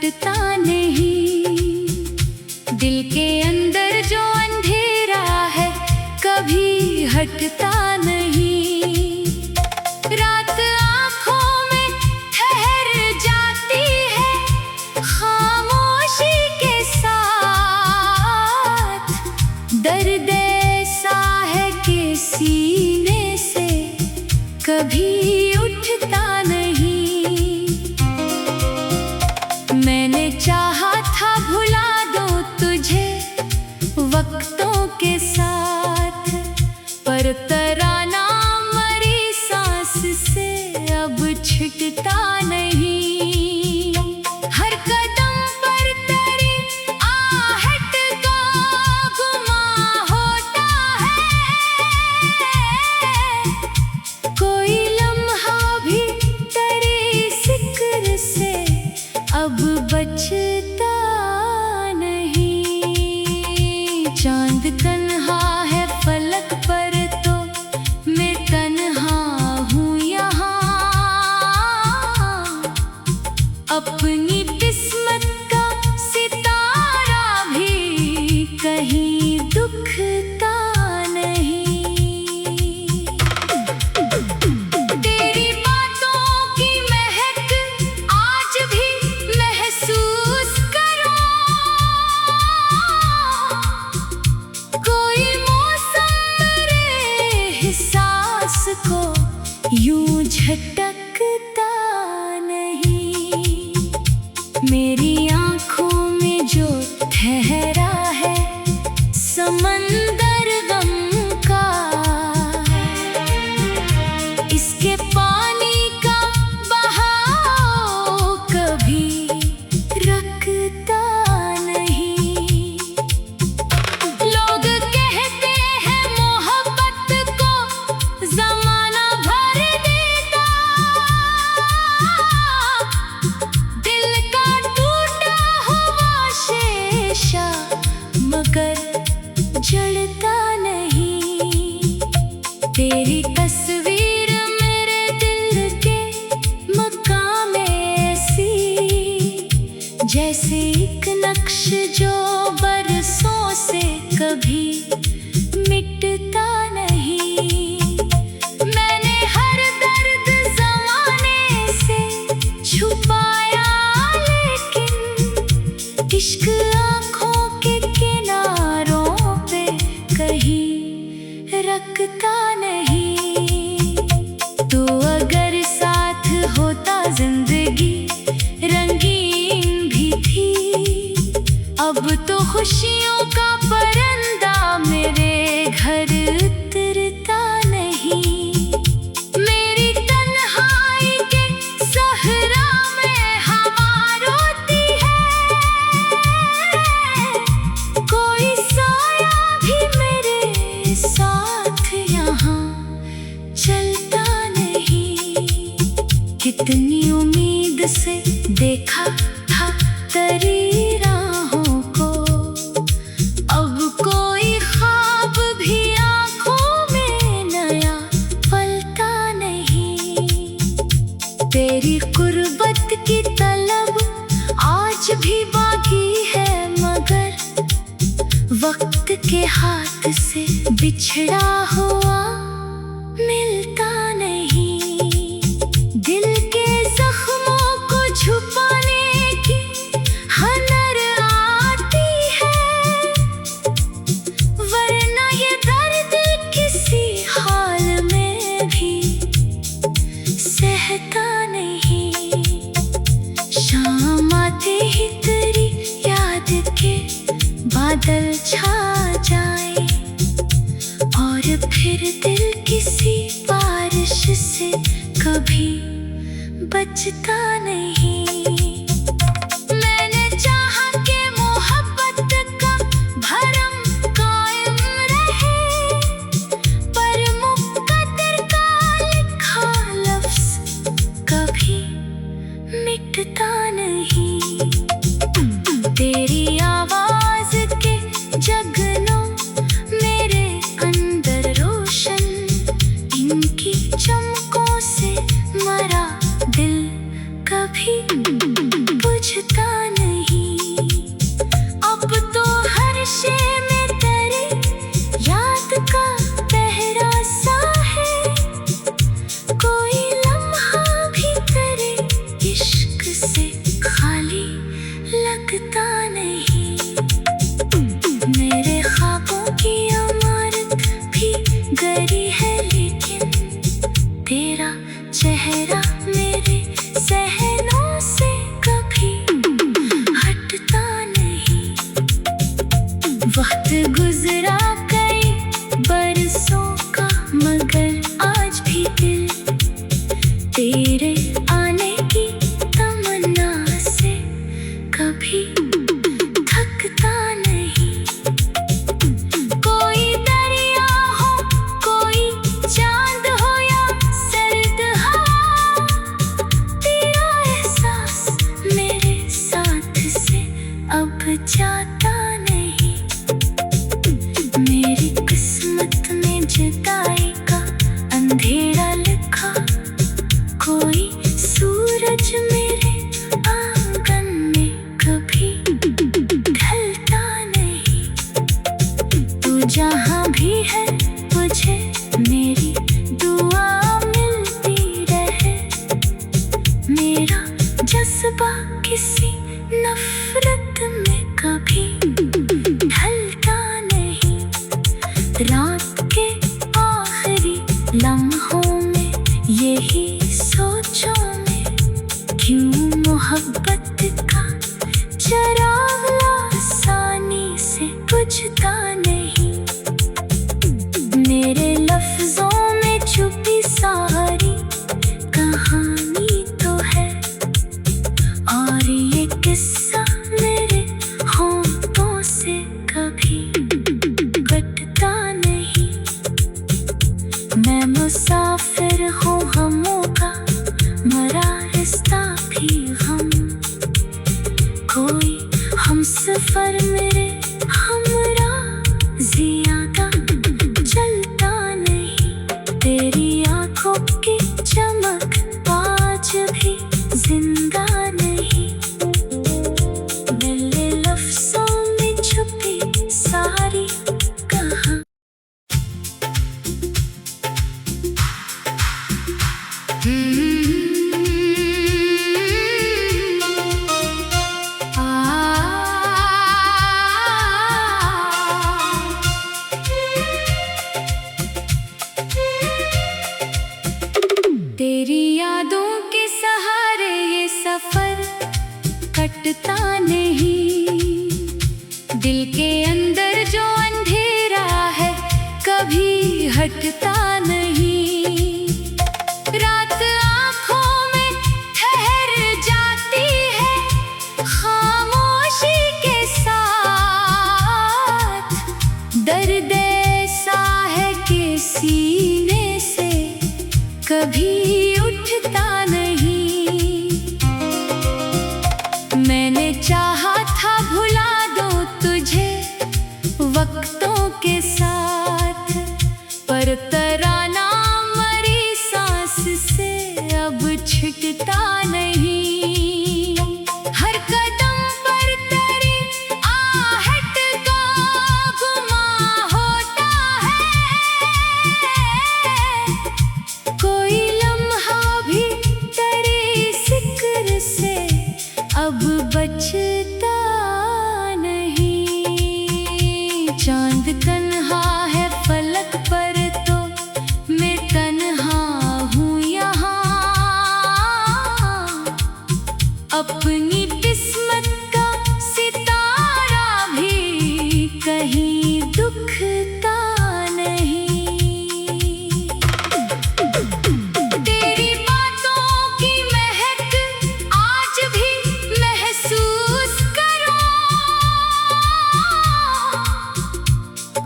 हटता नहीं। दिल के अंदर जो अंधेरा है कभी हटता नहीं। रात आँखों में ठहर जाती है खामोशी के साथ। दर्द ऐसा है कि सीने से कभी उठता नहीं। मैंने चाहा था भुला दूं तुझे वक्तों के साथ, पर तराना मरी सांस से अब छिटता नहीं। हर कदम पर तेरी आहट का गुमा होता है। कोई लम्हा भी तेरी जिक्र से अब बचता नहीं। चांद तन्हा है फलक पर तो मैं तन्हा हूँ यहाँ। अपनी किस्मत का सितारा भी कहीं दुखता नहीं। तेरी बातों की महक आज भी महसूस करो। कोई मौसम मेरे एहसास को यूं झटकता नहीं। मेरी आँखों में जो ठहरा है समंदर गम का, इसके पानी का बहाव कभी रुकता नहीं। लोग कहते हैं मोहब्बत को ज़माना भर देता। दिल का टूटा हुआ शीशा मगर जलता नहीं। तेरी तस्वीर मेरे दिल के मकाम ऐसी, जैसे एक नक्श जो बरसों से कभी मिटता नहीं। मैंने हर दर्द ज़माने से छुपाया, लेकिन इश्क आँखों के किनारों पे कहीं रखता नहीं। तो अगर साथ होता जिंदगी रंगीन भी थी। अब तो खुशियों का परिंदा मेरे घर उतरता नहीं। मेरी तन्हाई के सहरा में हवा रोती है। कोई साया भी मेरे साथ यहाँ चलता नहीं। कितनी उम्मीद से देखा था तेरी राहों को, अब कोई ख्वाब भी आँखों में नया पलता नहीं। तेरी कुर्बत की तलब आज भी बाकी है, मगर वक्त के हाथ से बिछड़ा हुआ मिलता नहीं। दिल के जख्मों को छुपाने की हुनर आती है, वरना ये दर्द किसी हाल में भी सहता नहीं। शाम आते ही तेरी याद के बादल छा जाए, और फिर दिल किसी बारिश से कभी बचता नहीं। मैंने चाहा कि मोहब्बत का भरम कायम रहे, पर मुक़द्दर का लिखा लफ्ज़ कभी मिटता नहीं। तेरी आवाज़ के जगनों मेरे अंदर रोशन, इनकी चमकों से मरा दिल कभी रात के आखिरी लम्हों में यही सोचों में क्यों मोहब्बत का चराग आसानी से बुझता नहीं। मेरे लफ्जों में छुपी सारी कहानी तो है, और ये किस्सा मेरे होंठों से कभी कटता नहीं। मैं मुसाफिर हूँ गमों का, मरा रास्ता भी गम। कोई हमसफर मेरे हमरा ज़्यादा चलता नहीं। तेरी आँखों की चमक आज भी जिंदा नहीं। मेरे लफ्ज़ों में छुपी सारी कहानी। तेरी यादों के सहारे ये सफर कटता नहीं। दिल के अंदर जो अंधेरा है कभी हटता नहीं। रात आँखों में ठहर जाती है खामोशी के साथ। दर्द ऐसा है कि सीने से कभी उठता नहीं। मैंने चाहा था भुला दो तुझे वक्तों के साथ, पर तराना मरी सांस से अब छिटता नहीं। हर कदम पर तेरी आहट का गुमा होता है। कोई लम्हा भी तेरी जिक्र से अब बचता नहीं। चांद तन्हा है फलक पर तो मैं तन्हा हूँ यहाँ। अपनी किस्मत का सितारा भी कहीं दुखता नहीं। तेरी बातों की महक आज भी महसूस करो।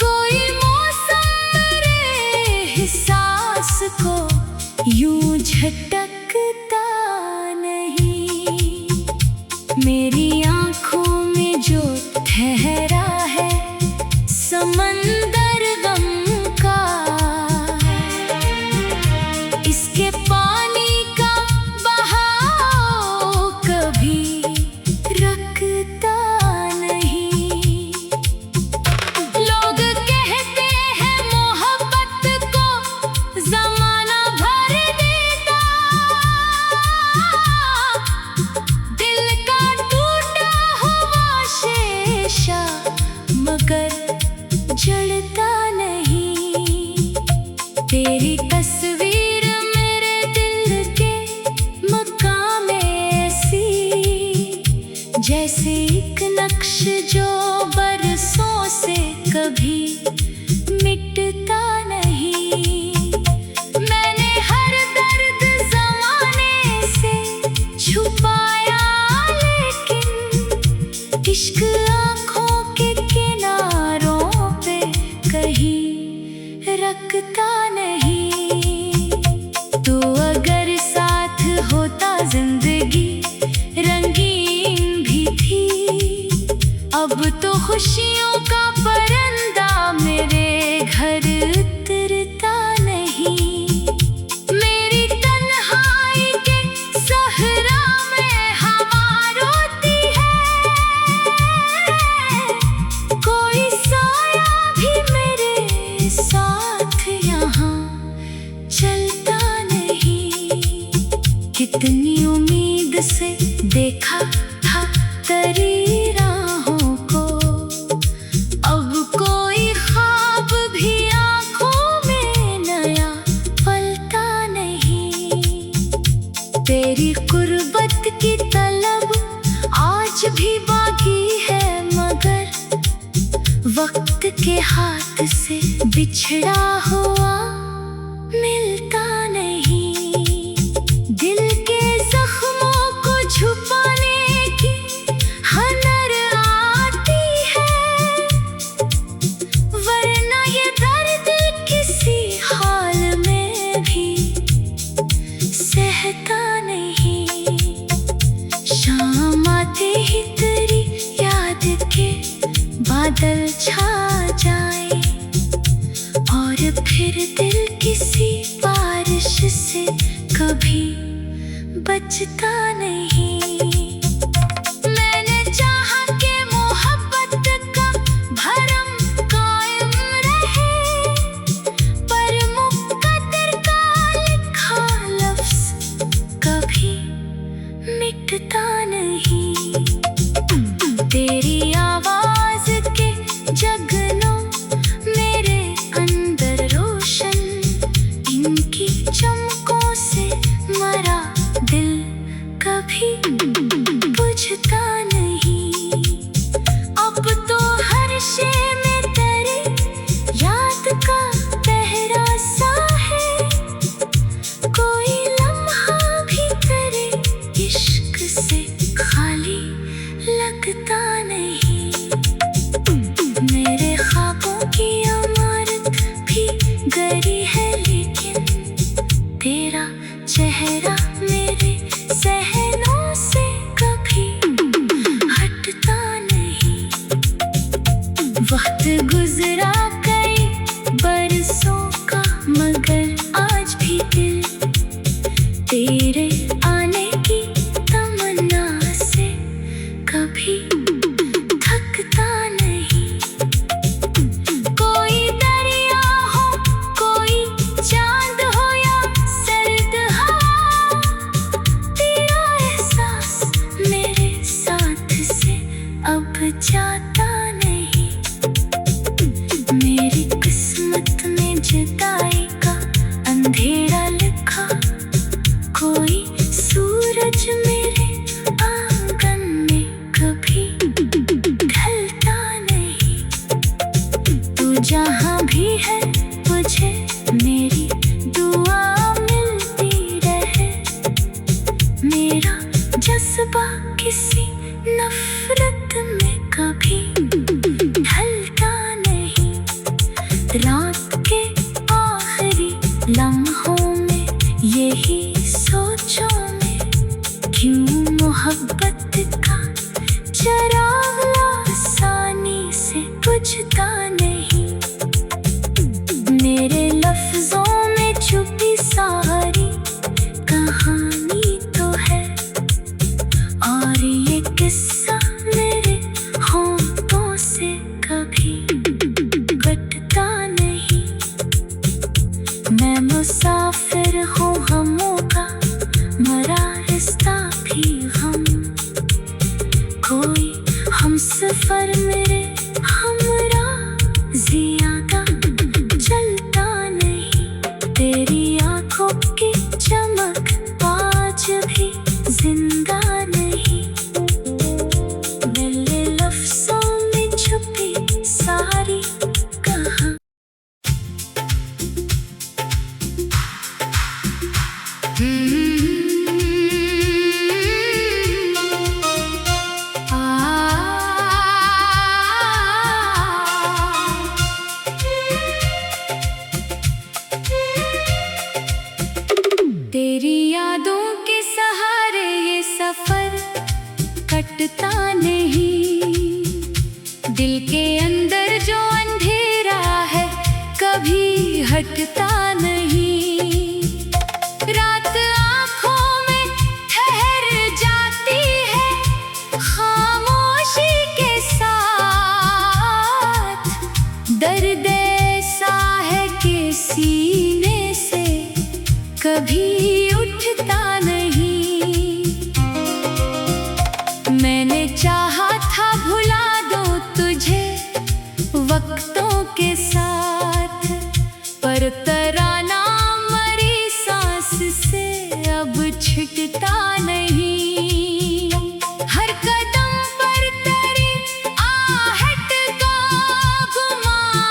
कोई मौसम मेरे एहसास को यूं झटकता नहीं। मेरी आँखों में जो ठहरा है समंदर गम का, इसके पानी का बहाव कभी रुकता नहीं। लोग कहते हैं मोहब्बत को ज़माना भर देता। दिल का टूटा हुआ शीशा मगर जलता नहीं। तेरी तस्वीर मेरे दिल के मकाम ऐसी, जैसे एक नक्श जो बरसों से कभी मिटता नहीं। मैंने हर दर्द ज़माने से छुपाया, लेकिन इश्क आँखों के किनारों पे कहीं रखता नहीं। तो अगर साथ होता जिंदगी रंगीन भी थी। अब तो खुशियों का परिंदा मेरे घर उतरता नहीं। मेरी तन्हाई के सहरा में हवा रोती है। कोई साया भी मेरे साथ यहाँ चलता नहीं। कितनी उम्मीद से देखा था तेरी राहों को, अब कोई ख्वाब भी के हाथ से बिछड़ा हुआ मिलता नहीं। दिल के जख्मों को छुपाने की हुनर आती है, वरना ये दर्द किसी हाल में भी सहता नहीं। शाम आते ही तेरी याद के बादल छा जाए, और फिर दिल किसी बारिश से कभी बचता नहीं। मैंने चाहा कि मोहब्बत का भरम कायम रहे, पर मुकद्दर का लिखा लफ्ज़ कभी मिटता नहीं। तेरी आवाज़ के जगनों मेरे अंदर रोशन, इनकी चमकों से मरा दिल कभी बुझता नहीं। अब तो हर शे में तेरी याद का पहरा सा है, कोई लम्हा भी तेरे इश्क से खाली लगता नहीं। मेरे ख्वाबों की इमारत भी गरी है, लेकिन तेरा चेहरा मेरे ज़हनों से कभी हटता नहीं। वक्त गुजरा कई बरसों का, मगर आज भी दिल तेरे आने की तमन्ना से कभी थकता नहीं। कोई दरिया हो, कोई चांद हो या सर्द हवा, तेरा एहसास मेरे साथ से अब जाता नहीं। मेरी किस्मत में जुदाई का अंधेरा लिखा, कोई सूरज मेरे आंगन में कभी ढलता नहीं। तू जहाँ भी है मुझे मेरी दुआ मिलती रहे, मेरा जज्बा किसी नफरत में कभी ढलता नहीं। रात के आखिरी लम्हों में यही सोचों में, क्यों मोहब्बत का चिराग आसानी से बुझता नहीं। मेरे लफ्जों में छुपी सारी कहानी तो है, और ये किस्सा मेरे होंठों से कभी कटता नहीं। मैं मुसाफिर हूँ गमों का, मरा रास्ता भी गम, कोई हमसफर मेरे हमरा ज़्यादा चलता नहीं। तेरी आँखों की चमक आज भी जिंदा नहीं। मेरे लफ्ज़ों में छुपी सारी कहानी। तेरी यादों के सहारे ये सफर कटता नहीं। दिल के अंदर जो अंधेरा है कभी हटता नहीं। रात आँखों में ठहर जाती है खामोशी के साथ। दर्द ऐसा है कि सीने से कभी उठता नहीं। मैंने चाहा था भुला दो तुझे वक्तों के साथ, पर तराना मरी सांस से अब छिटता नहीं। हर कदम पर तेरी आहट का गुमान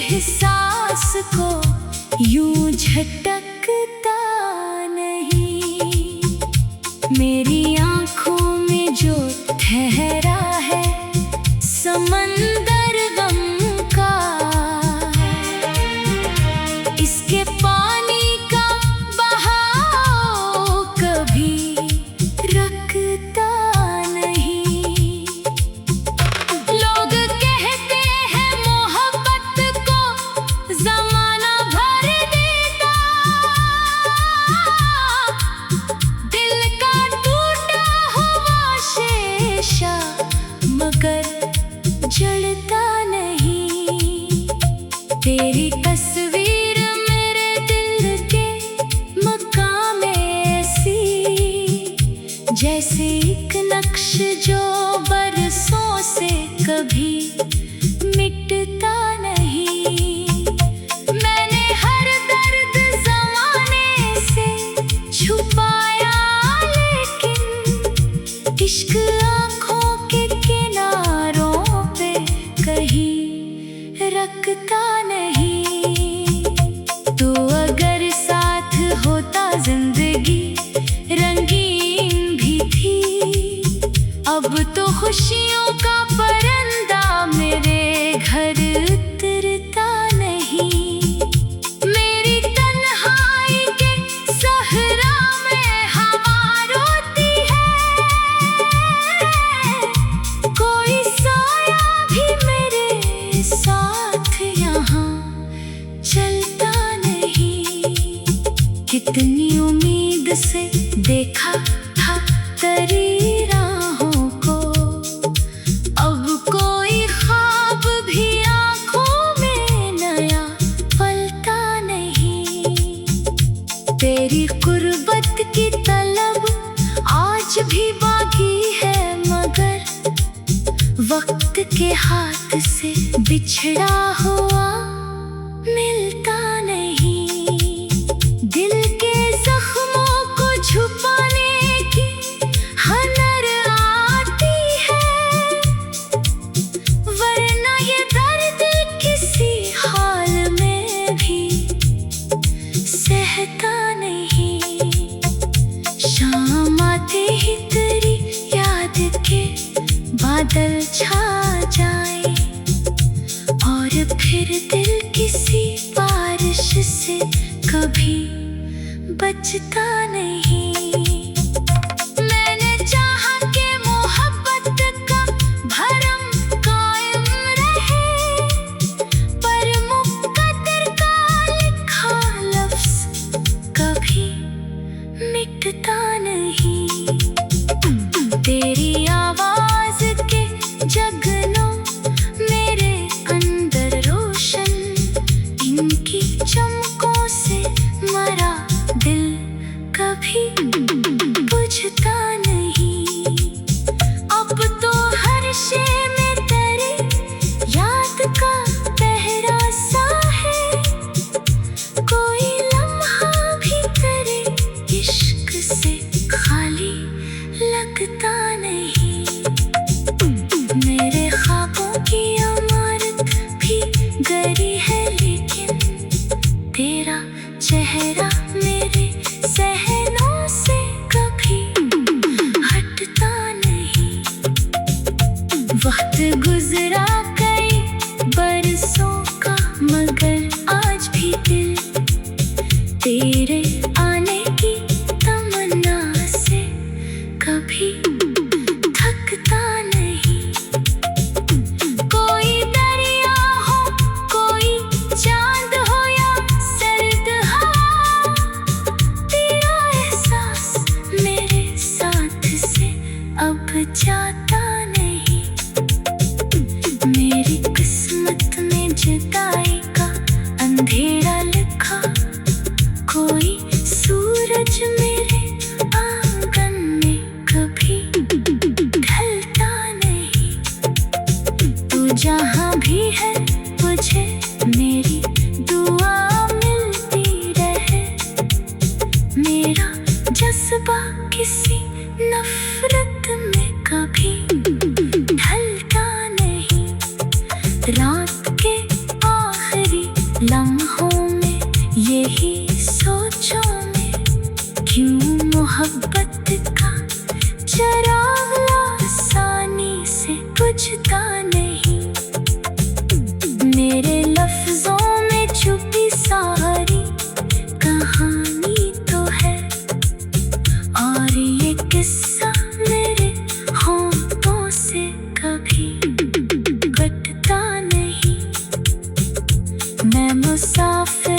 एहसास को यूं झटकता नहीं। मेरी आंखों में जो ठहरा है समंदर गम का, इसके पानी का बहाव कभी रुकता नहीं। लोग कहते हैं मोहब्बत को जमाना भर देता, दिल का टूटा हुआ शीशा मगर जलता नहीं। तेरी तस्वीर मेरे दिल के मकाम में ऐसी, जैसे एक नक्श जो बरसों से कभी मिटता नहीं। मैंने हर दर्द ज़माने से छुपाया, लेकिन इश्क आँखों के किनारों पे कहीं रखता नहीं। तो अगर साथ होता जिंदगी रंगीन भी थी। अब तो खुशियों का परिंदा मेरे घर उतरता नहीं। मेरी तन्हाई के सहरा में हवा रोती है, कोई साया भी मेरे साथ यहाँ चलता नहीं। कितनी उम्मीद से देखा था तेरी राहों को, अब कोई ख्वाब भी आँखों में नया पलता नहीं। तेरी कुर्बत की तलब आज भी बाकी है, मगर वक्त के हाथ से बिछड़ा हुआ मिलता नहीं। दिल के जख्मों को छुपाने की हुनर आती है, वरना ये दर्द किसी हाल में भी सहता नहीं। शाम आते ही तेरी याद के बादल छा जाए, और फिर दिल किसी बारिश से कभी बचता नहीं। मैंने चाहा कि मोहब्बत का भरम कायम रहे, पर मुक़द्दर का लिखा लफ्ज़ कभी मिटता नहीं। तेरी आवाज़ के जगनों मेरे अंदर रोशन, इनकी चमकों से मरा दिल कभी बुझता नहीं। अब तो हर शे में तेरी याद का पहरा सा है, कोई लम्हा भी तेरे इश्क से खाली लगता नहीं। मेरे ख्वाबों की इमारत भी गरी है, लेकिन तेरा चेहरा मेरे सहनों से कभी हटता नहीं। वक्त गुजरा कई बरसों का, मगर आज भी दिल तेरे आने की तमन्ना से कभी थकता नहीं। कोई दरिया हो, कोई चांद हो या सर्द हवा, तेरा एहसास मेरे साथ से अब जाता नहीं। मेरी किस्मत में जुदाई का अंधेरा लिखा, कोई सूरज मेरे आंगन में कभी ढलता नहीं। तू जहाँ भी है मुझे मेरी दुआ मिलती रहे। मेरा जज्बा किसी नफरत में कभी ढलता नहीं। रात के मोहब्बत का चराग आसानी से बुझता नहीं। मेरे लफ्जों में छुपी सारी कहानी तो है, और ये किस्सा मेरे होंठों से कभी कटता नहीं। मैं मुसाफिर